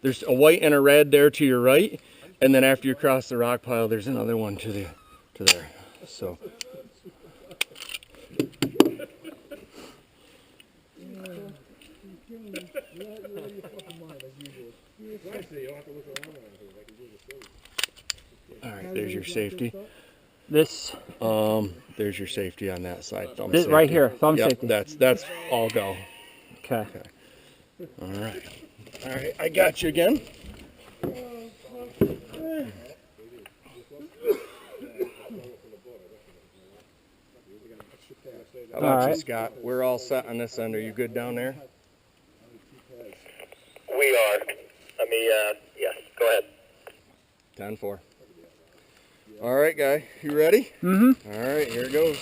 There's a white and a red there to your right, and then after you cross the rock pile, there's another one to there. So. All right, there's your safety. This. There's your safety on that side. Thumb This safety. right here, thumb Yep, safety. That's all go. Okay. All right. All right, I got you again. How about you, Scott? We're all set on this end. Are you good down there? We are. Yes, go ahead. 10-4. All right, guy. You ready? Mm-hmm. All right, here it goes.